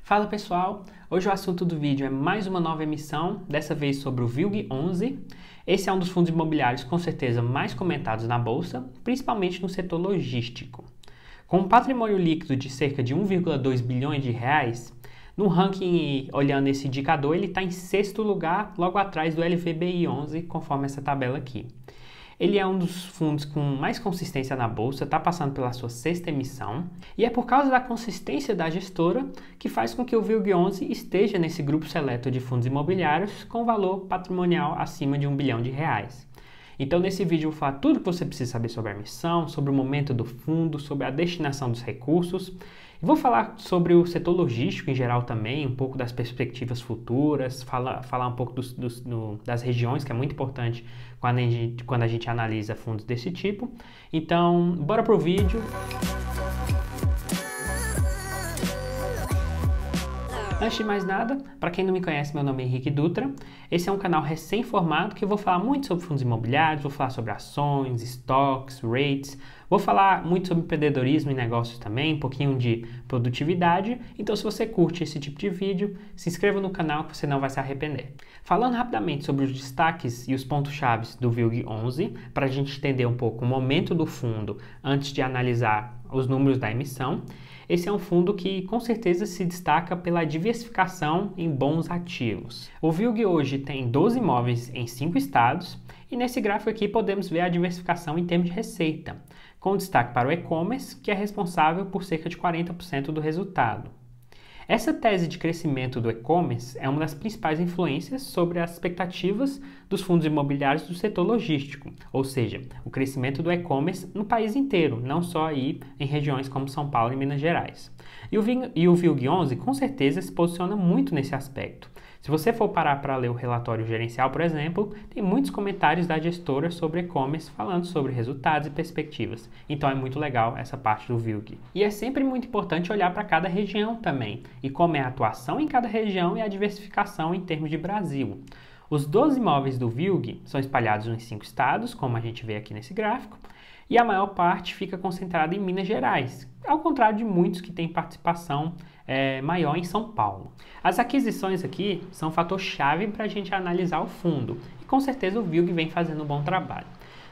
Fala pessoal, hoje o assunto do vídeo é mais uma nova emissão, dessa vez sobre o VILG11. Esse é um dos fundos imobiliários com certeza mais comentados na bolsa, principalmente no setor logístico. Com um patrimônio líquido de cerca de 1,2 bilhões de reais, no ranking, olhando esse indicador, ele está em sexto lugar, logo atrás do LVBI11, conforme essa tabela aqui. Ele é um dos fundos com mais consistência na bolsa, está passando pela sua sexta emissão, e é por causa da consistência da gestora que faz com que o VILG11 esteja nesse grupo seleto de fundos imobiliários com valor patrimonial acima de 1 bilhão de reais. Então nesse vídeo eu vou falar tudo o que você precisa saber sobre a emissão, sobre o momento do fundo, sobre a destinação dos recursos. E vou falar sobre o setor logístico em geral também, um pouco das perspectivas futuras, falar um pouco das regiões, que é muito importante quando a gente analisa fundos desse tipo. Então, bora pro vídeo. Antes de mais nada, para quem não me conhece, meu nome é Henrique Dutra. Esse é um canal recém-formado que eu vou falar muito sobre fundos imobiliários, vou falar sobre ações, estoques, rates, vou falar muito sobre empreendedorismo e negócios também, um pouquinho de produtividade. Então, se você curte esse tipo de vídeo, se inscreva no canal que você não vai se arrepender. Falando rapidamente sobre os destaques e os pontos-chave do VILG11, para a gente entender um pouco o momento do fundo antes de analisar os números da emissão. Esse é um fundo que com certeza se destaca pela diversificação em bons ativos. O VILG hoje tem 12 imóveis em 5 estados e nesse gráfico aqui podemos ver a diversificação em termos de receita, com destaque para o e-commerce, que é responsável por cerca de 40% do resultado. Essa tese de crescimento do e-commerce é uma das principais influências sobre as expectativas dos fundos imobiliários do setor logístico, ou seja, o crescimento do e-commerce no país inteiro, não só aí em regiões como São Paulo e Minas Gerais. E o VILG11 com certeza se posiciona muito nesse aspecto. Se você for parar para ler o relatório gerencial, por exemplo, tem muitos comentários da gestora sobre e-commerce falando sobre resultados e perspectivas. Então é muito legal essa parte do VILG. E é sempre muito importante olhar para cada região também, e como é a atuação em cada região e a diversificação em termos de Brasil. Os 12 imóveis do VILG são espalhados em 5 estados, como a gente vê aqui nesse gráfico, e a maior parte fica concentrada em Minas Gerais, ao contrário de muitos que têm participação maior em São Paulo. As aquisições aqui são um fator-chave para a gente analisar o fundo, e com certeza o VILG vem fazendo um bom trabalho.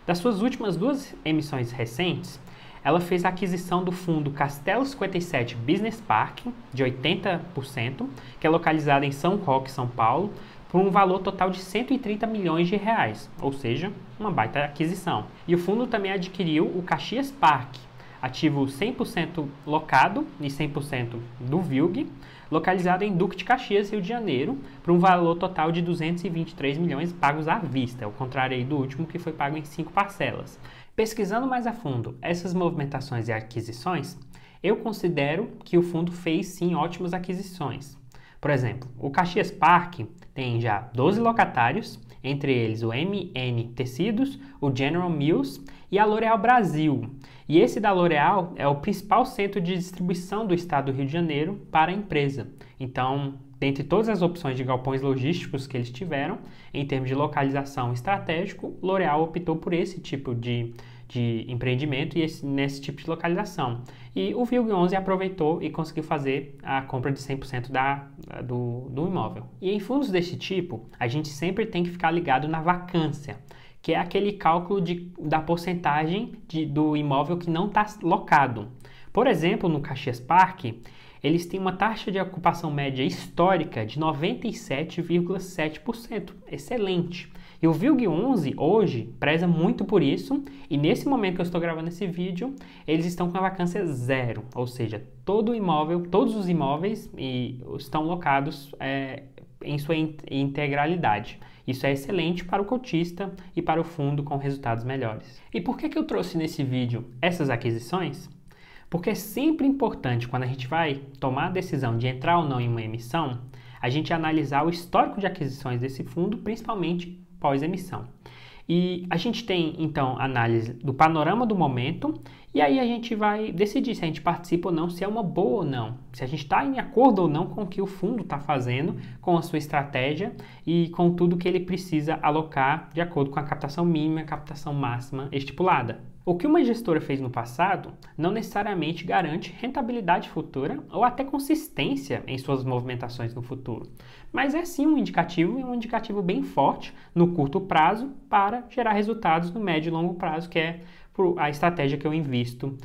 Das suas últimas 2 emissões recentes, ela fez a aquisição do fundo Castelo 57 Business Park, de 80%, que é localizado em São Roque, São Paulo, por um valor total de 130 milhões de reais, ou seja, uma baita aquisição. E o fundo também adquiriu o Caxias Park, ativo 100% locado e 100% do VILG, localizado em Duque de Caxias, Rio de Janeiro, por um valor total de 223 milhões pagos à vista, ao contrário aí do último que foi pago em 5 parcelas. Pesquisando mais a fundo essas movimentações e aquisições, eu considero que o fundo fez sim ótimas aquisições. Por exemplo, o Caxias Park tem já 12 locatários, entre eles o MN Tecidos, o General Mills e a L'Oréal Brasil. E esse da L'Oréal é o principal centro de distribuição do estado do Rio de Janeiro para a empresa. Então, dentre todas as opções de galpões logísticos que eles tiveram, em termos de localização estratégico, L'Oréal optou por esse tipo de empreendimento e nesse tipo de localização. E o VILG11 aproveitou e conseguiu fazer a compra de 100% do imóvel. E em fundos desse tipo, a gente sempre tem que ficar ligado na vacância, que é aquele cálculo da porcentagem do imóvel que não está locado. Por exemplo, no Caxias Park, eles têm uma taxa de ocupação média histórica de 97,7%. Excelente! E o VILG11 hoje preza muito por isso, e nesse momento que eu estou gravando esse vídeo, eles estão com a vacância 0, ou seja, todos os imóveis estão locados em sua integralidade. Isso é excelente para o cotista e para o fundo com resultados melhores. E por que eu trouxe nesse vídeo essas aquisições? Porque é sempre importante, quando a gente vai tomar a decisão de entrar ou não em uma emissão, a gente analisar o histórico de aquisições desse fundo, principalmente pós-emissão. E a gente tem, então, análise do panorama do momento, e aí a gente vai decidir se a gente participa ou não, se é uma boa ou não, se a gente está em acordo ou não com o que o fundo está fazendo, com a sua estratégia e com tudo que ele precisa alocar de acordo com a captação mínima e a captação máxima estipulada. O que uma gestora fez no passado não necessariamente garante rentabilidade futura ou até consistência em suas movimentações no futuro, mas é sim um indicativo e um indicativo bem forte no curto prazo para gerar resultados no médio e longo prazo, que é a estratégia que eu invisto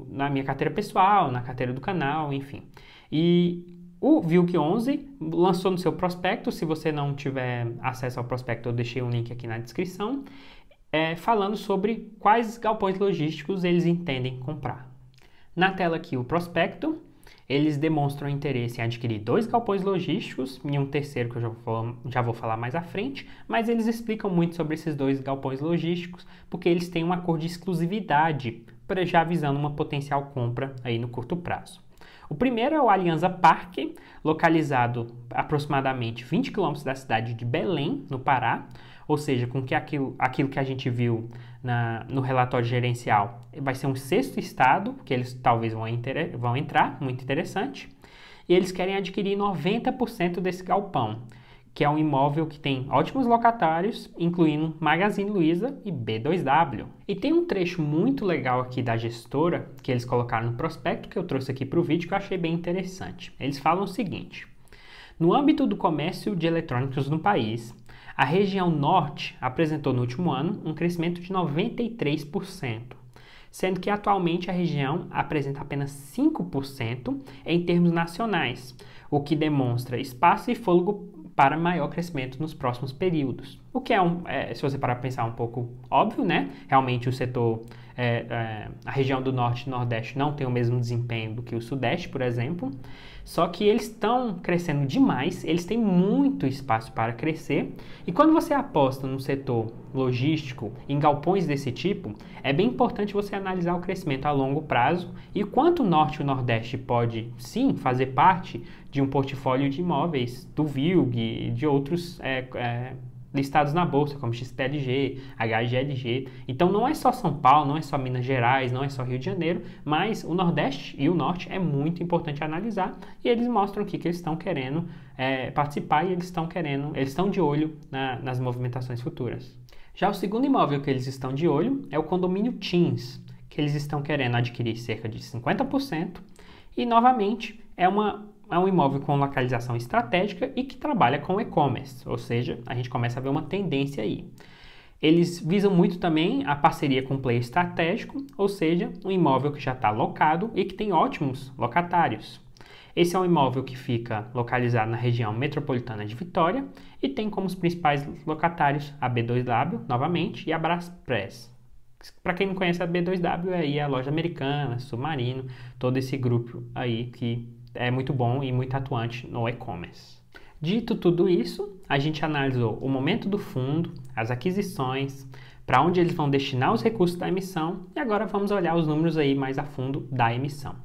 na minha carteira pessoal, na carteira do canal, enfim. E o VILG11 lançou no seu prospecto. Se você não tiver acesso ao prospecto, eu deixei um link aqui na descrição, falando sobre quais galpões logísticos eles entendem comprar. Na tela aqui o prospecto, eles demonstram interesse em adquirir 2 galpões logísticos e um terceiro que eu já vou falar mais à frente, mas eles explicam muito sobre esses 2 galpões logísticos porque eles têm um acordo de exclusividade, já visando uma potencial compra aí no curto prazo. O primeiro é o Alianza Parque, localizado aproximadamente 20 km da cidade de Belém, no Pará, ou seja, com que aquilo que a gente viu no relatório gerencial vai ser um 6º estado, que eles talvez vão entrar, muito interessante, e eles querem adquirir 90% desse galpão, que é um imóvel que tem ótimos locatários, incluindo Magazine Luiza e B2W. E tem um trecho muito legal aqui da gestora, que eles colocaram no prospecto, que eu trouxe aqui para o vídeo, que eu achei bem interessante. Eles falam o seguinte: no âmbito do comércio de eletrônicos no país, a região norte apresentou no último ano um crescimento de 93%, sendo que atualmente a região apresenta apenas 5% em termos nacionais, o que demonstra espaço e fôlego para maior crescimento nos próximos períodos. O que se você parar para pensar, um pouco óbvio, né? Realmente o setor, a região do Norte e Nordeste não tem o mesmo desempenho do que o Sudeste, por exemplo, só que eles estão crescendo demais, eles têm muito espaço para crescer, e quando você aposta no setor logístico, em galpões desse tipo, é bem importante você analisar o crescimento a longo prazo e quanto o Norte e o Nordeste pode, sim, fazer parte de um portfólio de imóveis do VILG e de outros listados na bolsa, como XPLG, HGLG. Então não é só São Paulo, não é só Minas Gerais, não é só Rio de Janeiro, mas o Nordeste e o Norte é muito importante analisar, e eles mostram aqui que eles estão querendo participar e eles estão de olho nas movimentações futuras. Já o segundo imóvel que eles estão de olho é o condomínio Teens, que eles estão querendo adquirir cerca de 50%, e novamente é um imóvel com localização estratégica e que trabalha com e-commerce, ou seja, a gente começa a ver uma tendência aí. Eles visam muito também a parceria com um player estratégico, ou seja, um imóvel que já está locado e que tem ótimos locatários. Esse é um imóvel que fica localizado na região metropolitana de Vitória e tem como os principais locatários a B2W, novamente, e a Braspress. Para quem não conhece, a B2W é aí a loja americana, Submarino, todo esse grupo aí que é muito bom e muito atuante no e-commerce. Dito tudo isso, a gente analisou o momento do fundo, as aquisições, para onde eles vão destinar os recursos da emissão, e agora vamos olhar os números aí mais a fundo da emissão.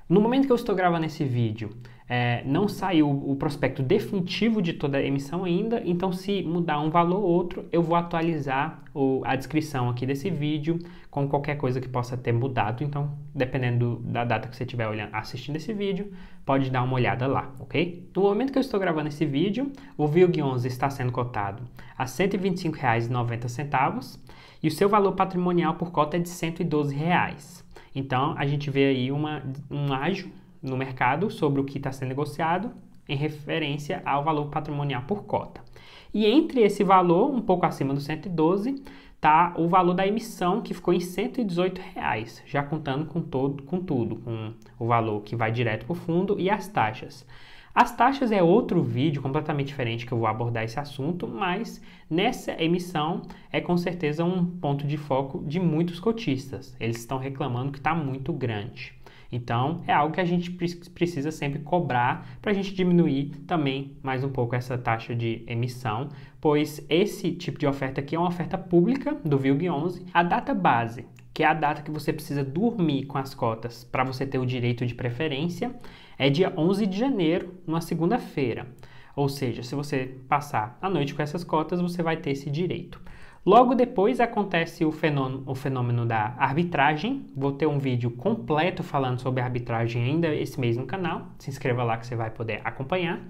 No momento que eu estou gravando esse vídeo, não saiu o prospecto definitivo de toda a emissão ainda, então se mudar um valor ou outro, eu vou atualizar a descrição aqui desse vídeo com qualquer coisa que possa ter mudado. Então, dependendo da data que você estiver assistindo esse vídeo, pode dar uma olhada lá, ok? No momento que eu estou gravando esse vídeo, o VILG11 está sendo cotado a R$ 125,90 e o seu valor patrimonial por cota é de R$ 112. Então, a gente vê aí um ágio no mercado sobre o que está sendo negociado em referência ao valor patrimonial por cota. E entre esse valor, um pouco acima do 112, está o valor da emissão, que ficou em R$ 118, já contando com tudo, com o valor que vai direto para o fundo e as taxas. As taxas é outro vídeo completamente diferente que eu vou abordar esse assunto, mas nessa emissão é com certeza um ponto de foco de muitos cotistas. Eles estão reclamando que está muito grande. Então, é algo que a gente precisa sempre cobrar para a gente diminuir também mais um pouco essa taxa de emissão, pois esse tipo de oferta aqui é uma oferta pública do VILG11. A data base, que é a data que você precisa dormir com as cotas para você ter o direito de preferência, é dia 11 de janeiro, numa segunda-feira. Ou seja, se você passar a noite com essas cotas, você vai ter esse direito. Logo depois acontece o fenômeno da arbitragem. Vou ter um vídeo completo falando sobre arbitragem ainda esse mês no canal. Se inscreva lá que você vai poder acompanhar.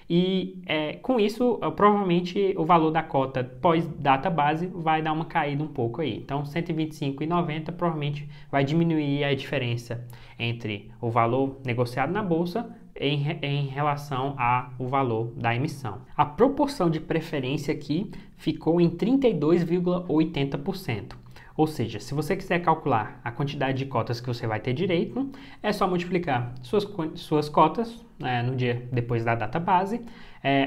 e com isso, provavelmente o valor da cota pós-data base vai dar uma caída um pouco aí. Então, 125,90 provavelmente vai diminuir a diferença entre o valor negociado na bolsa em relação ao valor da emissão. A proporção de preferência aqui ficou em 32,80%. Ou seja, se você quiser calcular a quantidade de cotas que você vai ter direito, é só multiplicar suas cotas no dia depois da data base,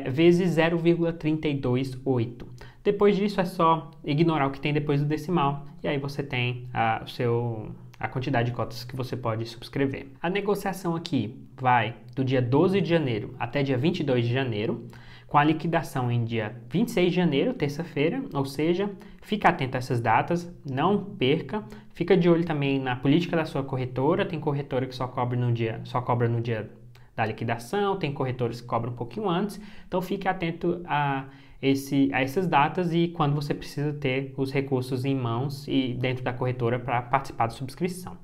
vezes 0,328. Depois disso é só ignorar o que tem depois do decimal e aí você tem a quantidade de cotas que você pode subscrever. A negociação aqui vai do dia 12 de janeiro até dia 22 de janeiro, com a liquidação em dia 26 de janeiro, terça-feira, ou seja, fica atento a essas datas, não perca, fica de olho também na política da sua corretora, tem corretora que só cobra no dia da liquidação, tem corretores que cobram um pouquinho antes, então fique atento a essas datas e quando você precisa ter os recursos em mãos e dentro da corretora para participar da subscrição.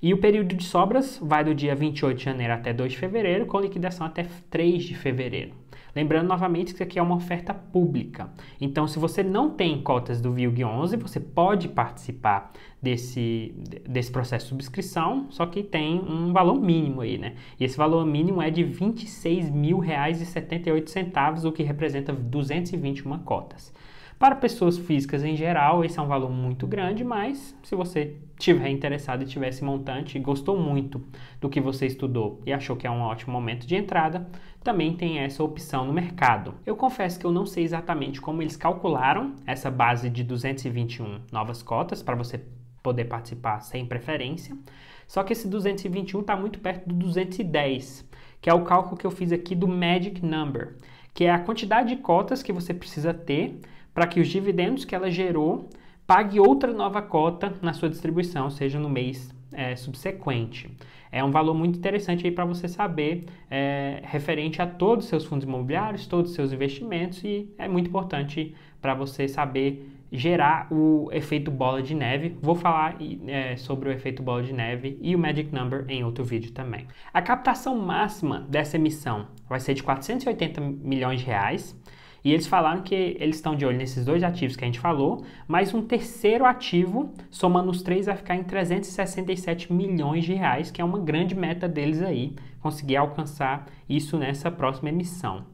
E o período de sobras vai do dia 28 de janeiro até 2 de fevereiro, com liquidação até 3 de fevereiro. Lembrando novamente que isso aqui é uma oferta pública. Então, se você não tem cotas do VILG11, você pode participar desse processo de subscrição, só que tem um valor mínimo aí, né? E esse valor mínimo é de R$ 26.078, o que representa 221 cotas. Para pessoas físicas em geral, esse é um valor muito grande, mas se você estiver interessado e tiver esse montante e gostou muito do que você estudou e achou que é um ótimo momento de entrada, também tem essa opção no mercado. Eu confesso que eu não sei exatamente como eles calcularam essa base de 221 novas cotas para você poder participar sem preferência, só que esse 221 está muito perto do 210, que é o cálculo que eu fiz aqui do Magic Number, que é a quantidade de cotas que você precisa ter para que os dividendos que ela gerou pague outra nova cota na sua distribuição, seja no mês subsequente. É um valor muito interessante aí para você saber referente a todos os seus fundos imobiliários, todos os seus investimentos e é muito importante para você saber gerar o efeito bola de neve. Vou falar sobre o efeito bola de neve e o Magic Number em outro vídeo também. A captação máxima dessa emissão vai ser de 480 milhões de reais. E eles falaram que eles estão de olho nesses dois ativos que a gente falou, mas um terceiro ativo, somando os três, vai ficar em 367 milhões de reais, que é uma grande meta deles aí, conseguir alcançar isso nessa próxima emissão.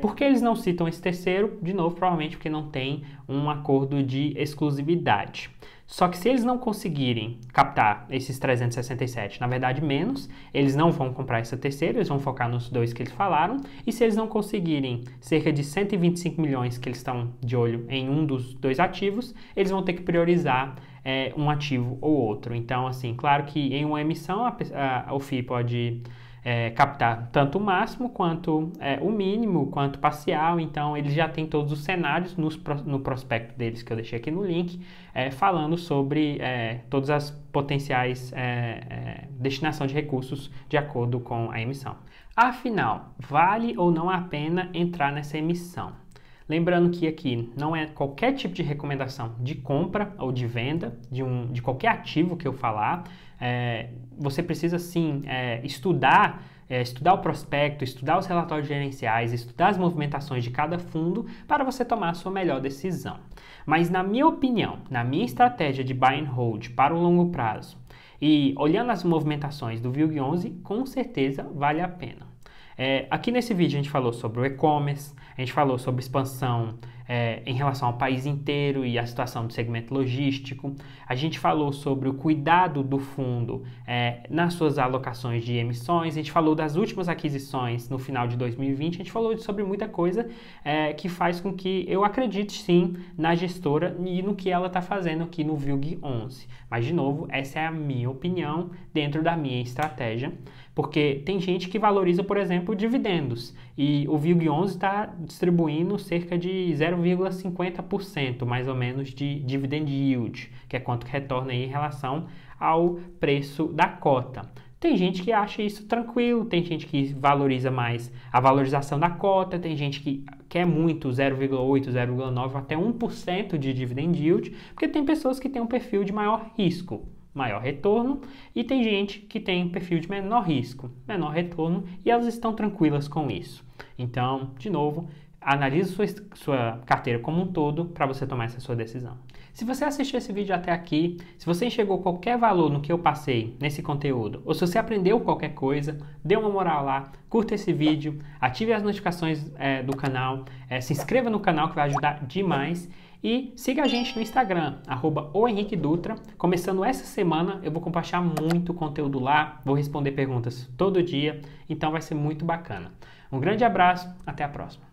Por que eles não citam esse terceiro? De novo, provavelmente porque não tem um acordo de exclusividade. Só que se eles não conseguirem captar esses 367, na verdade menos, eles não vão comprar essa terceira, eles vão focar nos dois que eles falaram. E se eles não conseguirem cerca de 125 milhões que eles estão de olho em um dos dois ativos, eles vão ter que priorizar um ativo ou outro. Então, assim, claro que em uma emissão o FII pode captar tanto o máximo quanto o mínimo, quanto parcial. Então eles já têm todos os cenários no prospecto deles, que eu deixei aqui no link, falando sobre todas as potenciais destinação de recursos de acordo com a emissão. Afinal, vale ou não a pena entrar nessa emissão? Lembrando que aqui não é qualquer tipo de recomendação de compra ou de venda de qualquer ativo que eu falar. Você precisa sim estudar o prospecto, estudar os relatórios gerenciais, estudar as movimentações de cada fundo para você tomar a sua melhor decisão. Mas na minha opinião, na minha estratégia de buy and hold para o longo prazo e olhando as movimentações do VILG11, com certeza vale a pena. Aqui nesse vídeo a gente falou sobre o e-commerce, a gente falou sobre expansão em relação ao país inteiro e a situação do segmento logístico. A gente falou sobre o cuidado do fundo nas suas alocações de emissões. A gente falou das últimas aquisições no final de 2020. A gente falou sobre muita coisa que faz com que eu acredite sim na gestora e no que ela está fazendo aqui no VILG11. Mas, de novo, essa é a minha opinião dentro da minha estratégia, porque tem gente que valoriza, por exemplo, dividendos e o VILG11 está distribuindo cerca de 0,50% mais ou menos de dividend yield, que é quanto que retorna aí em relação ao preço da cota. Tem gente que acha isso tranquilo, tem gente que valoriza mais a valorização da cota, tem gente que quer muito 0,8, 0,9 até 1% de dividend yield, porque tem pessoas que têm um perfil de maior risco. maior retorno, e tem gente que tem um perfil de menor risco, menor retorno, e elas estão tranquilas com isso. Então, de novo, analise sua carteira como um todo para você tomar essa sua decisão. Se você assistiu esse vídeo até aqui, se você enxergou qualquer valor no que eu passei nesse conteúdo, ou se você aprendeu qualquer coisa, dê uma moral lá, curta esse vídeo, ative as notificações do canal, se inscreva no canal que vai ajudar demais e siga a gente no Instagram, @ohenriquedutra. Começando essa semana, eu vou compartilhar muito conteúdo lá, vou responder perguntas todo dia, então vai ser muito bacana. Um grande abraço, até a próxima.